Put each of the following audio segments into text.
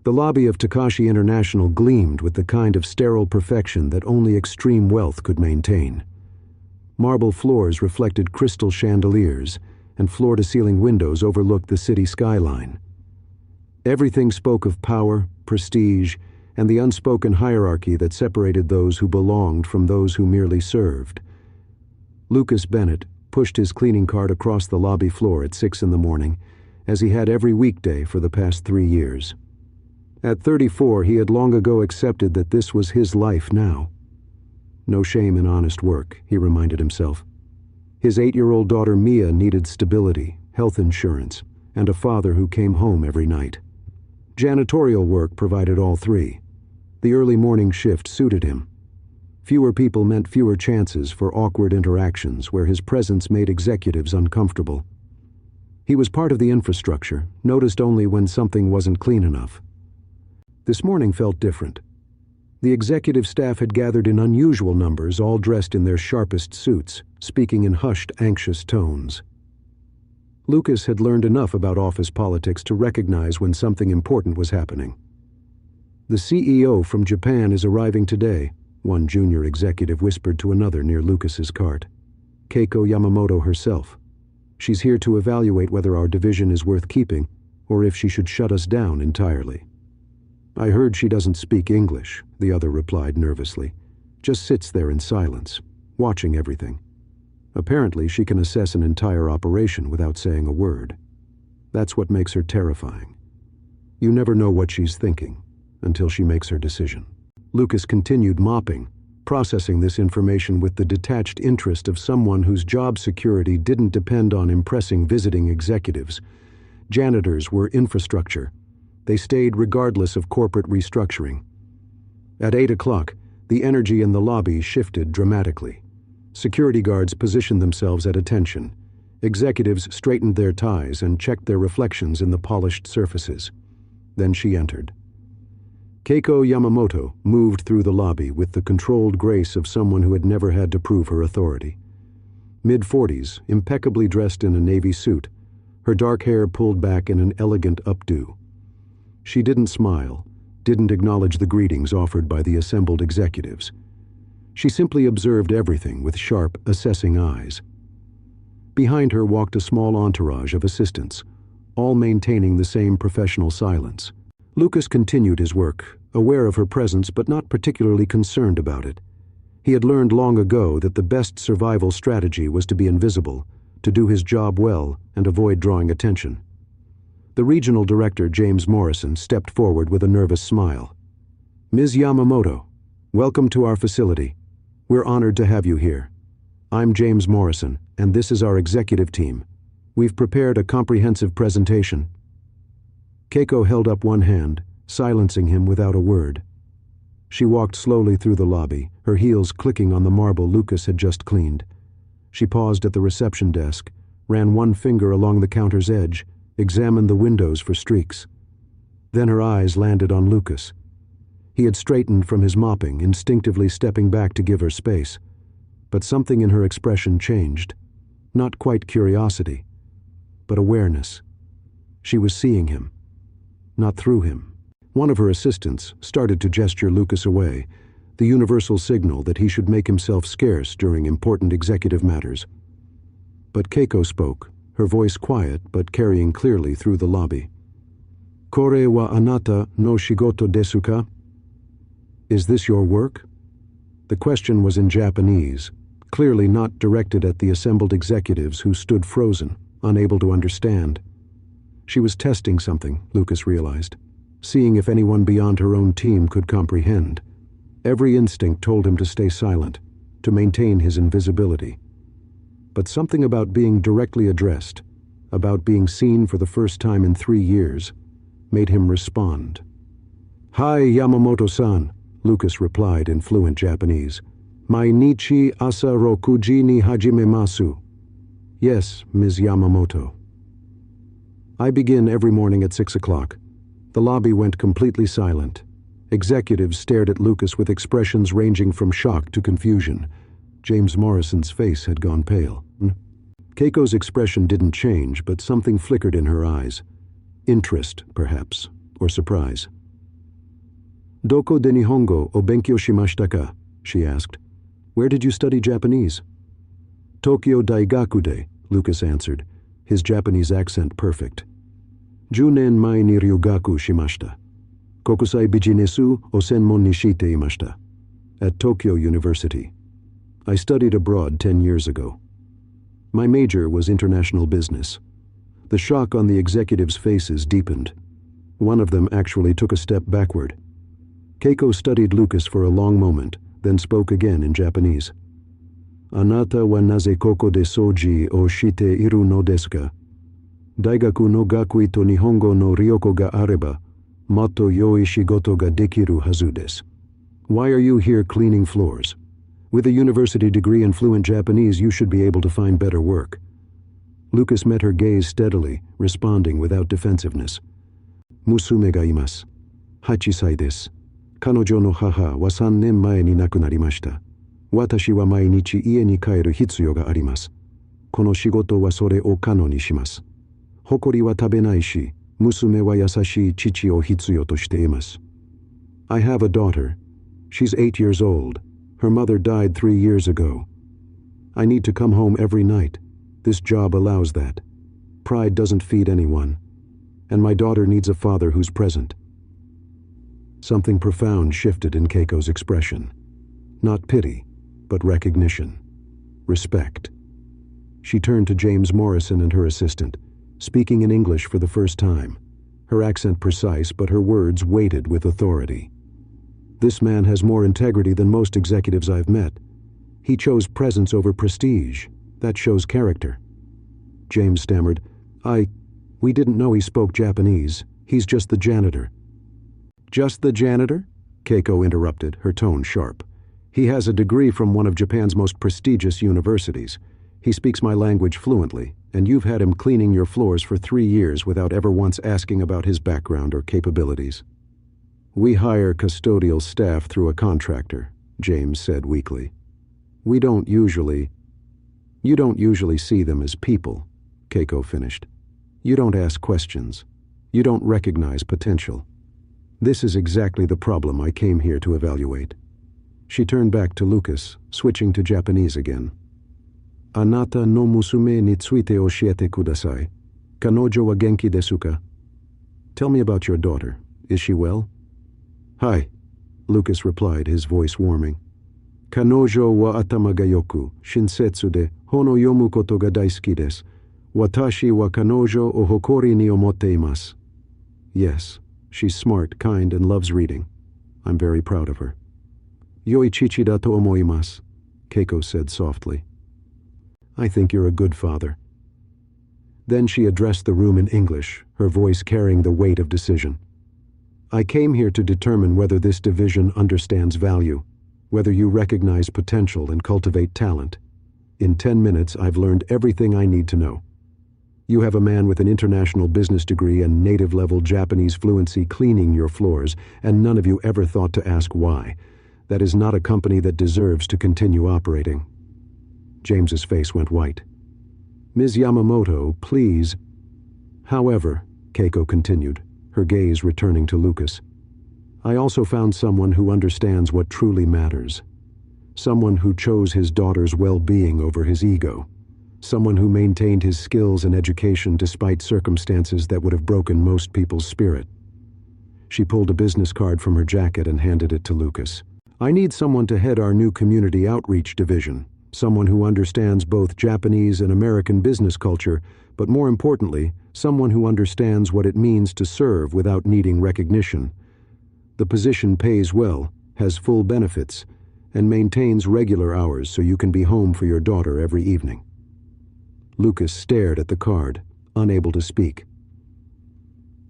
The lobby of Takashi International gleamed with the kind of sterile perfection that only extreme wealth could maintain. Marble floors reflected crystal chandeliers, and floor-to-ceiling windows overlooked the city skyline. Everything spoke of power, prestige, and the unspoken hierarchy that separated those who belonged from those who merely served. Lucas Bennett pushed his cleaning cart across the lobby floor at 6 in the morning, as he had every weekday for the past 3 years. At 34, he had long ago accepted that this was his life now. No shame in honest work, he reminded himself. His 8-year-old daughter Mia needed stability, health insurance, and a father who came home every night. Janitorial work provided all three. The early morning shift suited him. Fewer people meant fewer chances for awkward interactions where his presence made executives uncomfortable. He was part of the infrastructure, noticed only when something wasn't clean enough. This morning felt different. The executive staff had gathered in unusual numbers, all dressed in their sharpest suits, speaking in hushed, anxious tones. Lucas had learned enough about office politics to recognize when something important was happening. "The CEO from Japan is arriving today," one junior executive whispered to another near Lucas's cart. "Keiko Yamamoto herself. She's here to evaluate whether our division is worth keeping, or if she should shut us down entirely." "I heard she doesn't speak English," the other replied nervously. "Just sits there in silence, watching everything. Apparently she can assess an entire operation without saying a word. That's what makes her terrifying. You never know what she's thinking until she makes her decision." Lucas continued mopping, processing this information with the detached interest of someone whose job security didn't depend on impressing visiting executives. Janitors were infrastructure. They stayed regardless of corporate restructuring. At 8 o'clock, the energy in the lobby shifted dramatically. Security guards positioned themselves at attention. Executives straightened their ties and checked their reflections in the polished surfaces. Then she entered. Keiko Yamamoto moved through the lobby with the controlled grace of someone who had never had to prove her authority. Mid-40s, impeccably dressed in a navy suit, her dark hair pulled back in an elegant updo. She didn't smile, didn't acknowledge the greetings offered by the assembled executives. She simply observed everything with sharp, assessing eyes. Behind her walked a small entourage of assistants, all maintaining the same professional silence. Lucas continued his work, aware of her presence but not particularly concerned about it. He had learned long ago that the best survival strategy was to be invisible, to do his job well, and avoid drawing attention. The regional director, James Morrison, stepped forward with a nervous smile. "Ms. Yamamoto, welcome to our facility. We're honored to have you here. I'm James Morrison, and this is our executive team. We've prepared a comprehensive presentation." Keiko held up one hand, silencing him without a word. She walked slowly through the lobby, her heels clicking on the marble Lucas had just cleaned. She paused at the reception desk, ran one finger along the counter's edge, examined the windows for streaks. Then her eyes landed on Lucas. He had straightened from his mopping, instinctively stepping back to give her space. But something in her expression changed. Not quite curiosity, but awareness. She was seeing him, not through him. One of her assistants started to gesture Lucas away, the universal signal that he should make himself scarce during important executive matters. But Keiko spoke, her voice quiet but carrying clearly through the lobby. "Kore wa anata no shigoto desu ka?" "Is this your work?" The question was in Japanese, clearly not directed at the assembled executives who stood frozen, unable to understand. She was testing something, Lucas realized, seeing if anyone beyond her own team could comprehend. Every instinct told him to stay silent, to maintain his invisibility. But something about being directly addressed, about being seen for the first time in 3 years, made him respond. "Hi, Yamamoto-san," Lucas replied in fluent Japanese. "Mainichi asa rokuji ni hajimemasu." "Yes, Ms. Yamamoto." "I begin every morning at 6 o'clock. The lobby went completely silent. Executives stared at Lucas with expressions ranging from shock to confusion. James Morrison's face had gone pale. Keiko's expression didn't change, but something flickered in her eyes. Interest, perhaps, or surprise. Doko de Nihongo o benkyou shimashita ka? She asked. Where did you study Japanese? Tokyo Daigaku de, Lucas answered, his Japanese accent perfect. 10 年 前に留学しました。国際ビジネスを専門にしていました。At Tokyo University. I studied abroad 10 years ago. My major was international business. The shock on the executives' faces deepened. One of them actually took a step backward. Keiko studied Lucas for a long moment, then spoke again in Japanese. あなたはなぜここで掃除をしているのですか? 大学の学位と日本語の良好があれば、もっと良い仕事ができるはずです。Why are you here cleaning floors? With a university degree in fluent Japanese, you should be able to find better work. Lucas met her gaze steadily, responding without defensiveness. 娘がいます。8歳です。彼女の母は3年前に亡くなりました。私は毎日家に帰る必要があります。この仕事はそれを可能にします。誇りは食べないし、娘は優しい父を必要としています。I have a daughter. She's 8 years old. Her mother died 3 years ago. I need to come home every night. This job allows that. Pride doesn't feed anyone. And my daughter needs a father who's present. Something profound shifted in Keiko's expression. Not pity, but recognition. Respect. She turned to James Morrison and her assistant, speaking in English for the first time. Her accent precise, but her words weighted with authority. This man has more integrity than most executives I've met. He chose presence over prestige. That shows character. James stammered, We didn't know he spoke Japanese. He's just the janitor. Just the janitor? Keiko interrupted, her tone sharp. He has a degree from one of Japan's most prestigious universities. He speaks my language fluently, and you've had him cleaning your floors for 3 years without ever once asking about his background or capabilities. We hire custodial staff through a contractor, James said weakly. You don't usually see them as people, Keiko finished. You don't ask questions. You don't recognize potential. This is exactly the problem I came here to evaluate. She turned back to Lucas, switching to Japanese again. Anata no musume ni tsuite oshiete kudasai. Kanojo wa genki desu ka? Tell me about your daughter. Is she well? Hi, Lucas replied, his voice warming. Kanojo wa atama ga yoku, shinsetsu de, hono yomu koto ga daisuki desu. Watashi wa kanojo o hokori ni omotte imasu. Yes, she's smart, kind, and loves reading. I'm very proud of her. Yoi chichi da to omoimasu, Keiko said softly. I think you're a good father. Then she addressed the room in English, her voice carrying the weight of decision. I came here to determine whether this division understands value, whether you recognize potential and cultivate talent. In 10 minutes, I've learned everything I need to know. You have a man with an international business degree and native-level Japanese fluency cleaning your floors, and none of you ever thought to ask why. That is not a company that deserves to continue operating. James's face went white. Ms. Yamamoto, please. However, Keiko continued, her gaze returning to Lucas, I also found someone who understands what truly matters. Someone who chose his daughter's well-being over his ego. Someone who maintained his skills and education despite circumstances that would have broken most people's spirit. She pulled a business card from her jacket and handed it to Lucas. I need someone to head our new community outreach division. Someone who understands both Japanese and American business culture, but more importantly, someone who understands what it means to serve without needing recognition. The position pays well, has full benefits, and maintains regular hours so you can be home for your daughter every evening. Lucas stared at the card, unable to speak.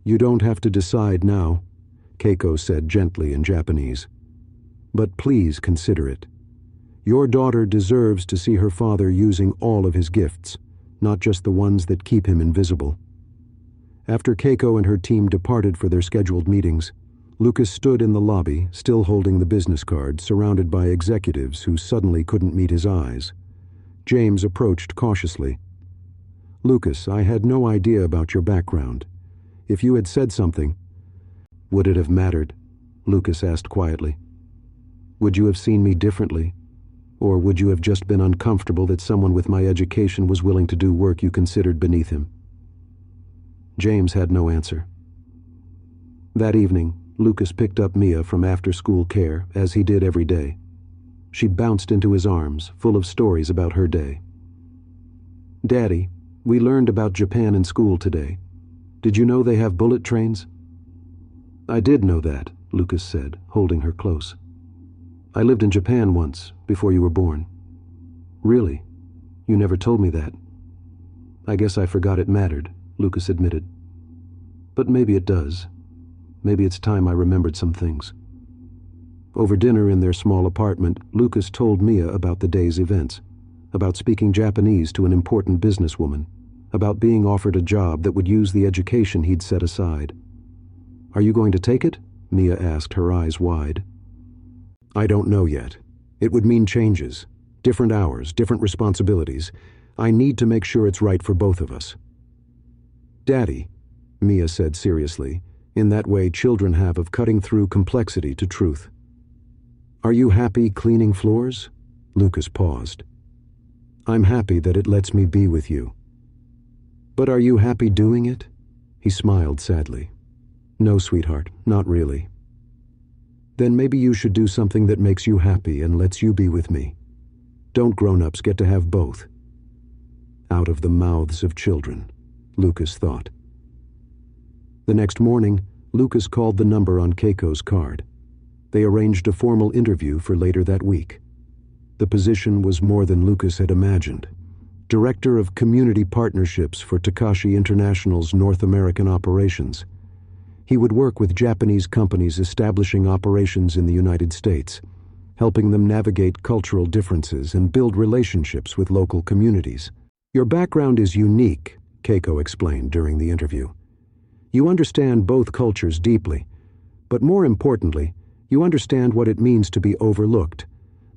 You don't have to decide now, Keiko said gently in Japanese. But please consider it. Your daughter deserves to see her father using all of his gifts, not just the ones that keep him invisible. After Keiko and her team departed for their scheduled meetings, Lucas stood in the lobby, still holding the business card, surrounded by executives who suddenly couldn't meet his eyes. James approached cautiously. Lucas, I had no idea about your background. If you had said something, would it have mattered? Lucas asked quietly. Would you have seen me differently? Or would you have just been uncomfortable that someone with my education was willing to do work you considered beneath him? James had no answer. That evening, Lucas picked up Mia from after-school care, as he did every day. She bounced into his arms, full of stories about her day. Daddy, we learned about Japan in school today. Did you know they have bullet trains? I did know that, Lucas said, holding her close. I lived in Japan once, before you were born. Really? You never told me that. I guess I forgot it mattered, Lucas admitted. But maybe it does. Maybe it's time I remembered some things. Over dinner in their small apartment, Lucas told Mia about the day's events, about speaking Japanese to an important businesswoman, about being offered a job that would use the education he'd set aside. Are you going to take it? Mia asked, her eyes wide. I don't know yet. It would mean changes, different hours, different responsibilities. I need to make sure it's right for both of us. Daddy, Mia said seriously, in that way children have of cutting through complexity to truth. Are you happy cleaning floors? Lucas paused. I'm happy that it lets me be with you. But are you happy doing it? He smiled sadly. No, sweetheart, not really. Then maybe you should do something that makes you happy and lets you be with me. Don't grown-ups get to have both? Out of the mouths of children, Lucas thought. The next morning, Lucas called the number on Keiko's card. They arranged a formal interview for later that week. The position was more than Lucas had imagined. Director of Community Partnerships for Takashi International's North American operations. He would work with Japanese companies establishing operations in the United States, helping them navigate cultural differences and build relationships with local communities. Your background is unique, Keiko explained during the interview. You understand both cultures deeply, but more importantly, you understand what it means to be overlooked.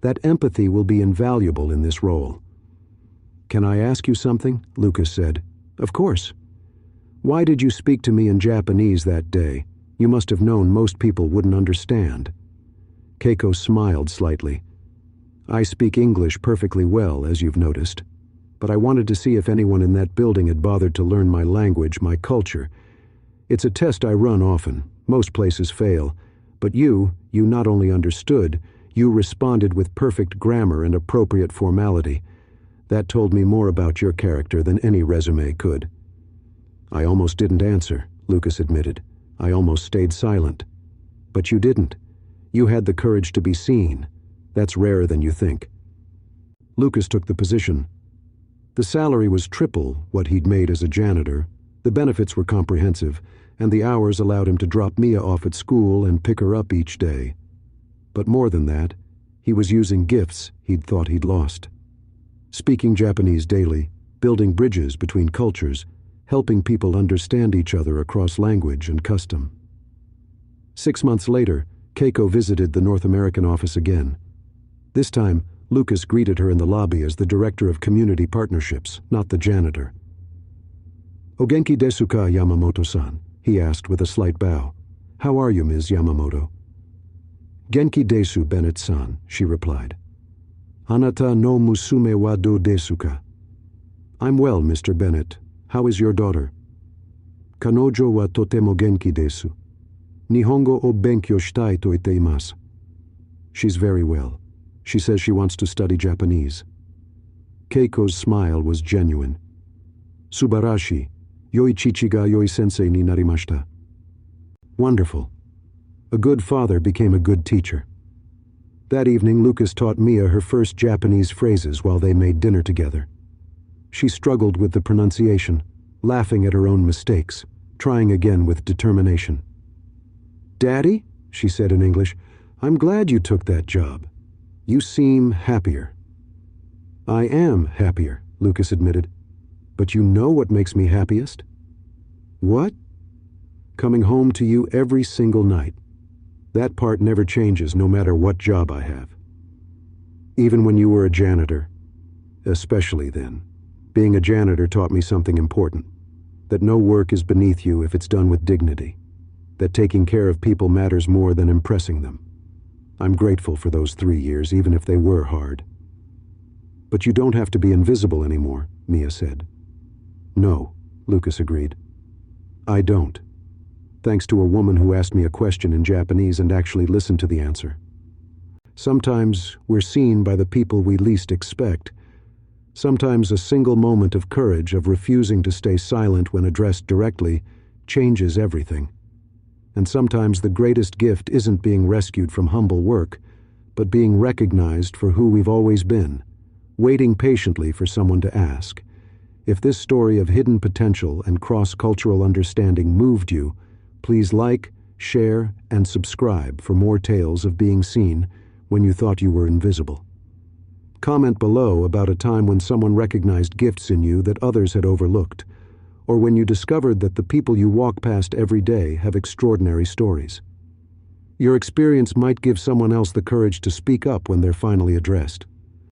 That empathy will be invaluable in this role. Can I ask you something? Lucas said. Of course. Why did you speak to me in Japanese that day? You must have known most people wouldn't understand. Keiko smiled slightly. I speak English perfectly well, as you've noticed, but I wanted to see if anyone in that building had bothered to learn my language, my culture. It's a test I run often. Most places fail. But you not only understood, you responded with perfect grammar and appropriate formality. That told me more about your character than any resume could. I almost didn't answer, Lucas admitted. I almost stayed silent. But you didn't. You had the courage to be seen. That's rarer than you think. Lucas took the position. The salary was triple what he'd made as a janitor. The benefits were comprehensive, and the hours allowed him to drop Mia off at school and pick her up each day. But more than that, he was using gifts he'd thought he'd lost. Speaking Japanese daily, building bridges between cultures, helping people understand each other across language and custom. 6 months later, Keiko visited the North American office again. This time, Lucas greeted her in the lobby as the Director of Community Partnerships, not the janitor. "Ogenki desu ka, Yamamoto-san?" he asked with a slight bow. "How are you, Ms. Yamamoto?" "Genki desu, Bennett-san," she replied. "Anata no musume wa do desu ka?" "I'm well, Mr. Bennett. How is your daughter?" "Kanojo wa totemo genki desu. Nihongo o benkyou shitai to iteimasu." "She's very well. She says she wants to study Japanese." Keiko's smile was genuine. "Subarashi. Yoi chichi ga yoi sensei ni narimashita." Wonderful. A good father became a good teacher. That evening, Lucas taught Mia her first Japanese phrases while they made dinner together. She struggled with the pronunciation, laughing at her own mistakes, trying again with determination. "Daddy," she said in English, "I'm glad you took that job. You seem happier." "I am happier," Lucas admitted. "But you know what makes me happiest?" "What?" "Coming home to you every single night. That part never changes no matter what job I have. Even when you were a janitor. Especially then. Being a janitor taught me something important. That no work is beneath you if it's done with dignity. that taking care of people matters more than impressing them. I'm grateful for those 3 years, even if they were hard. But you don't have to be invisible anymore, Mia said. No, Lucas agreed. I don't. Thanks to a woman who asked me a question in Japanese and actually listened to the answer. Sometimes we're seen by the people we least expect. Sometimes a single moment of courage, of refusing to stay silent when addressed directly, changes everything. And sometimes the greatest gift isn't being rescued from humble work, but being recognized for who we've always been, waiting patiently for someone to ask. If this story of hidden potential and cross-cultural understanding moved you, please like, share, and subscribe for more tales of being seen when you thought you were invisible. Comment below about a time when someone recognized gifts in you that others had overlooked, or when you discovered that the people you walk past every day have extraordinary stories. Your experience might give someone else the courage to speak up when they're finally addressed.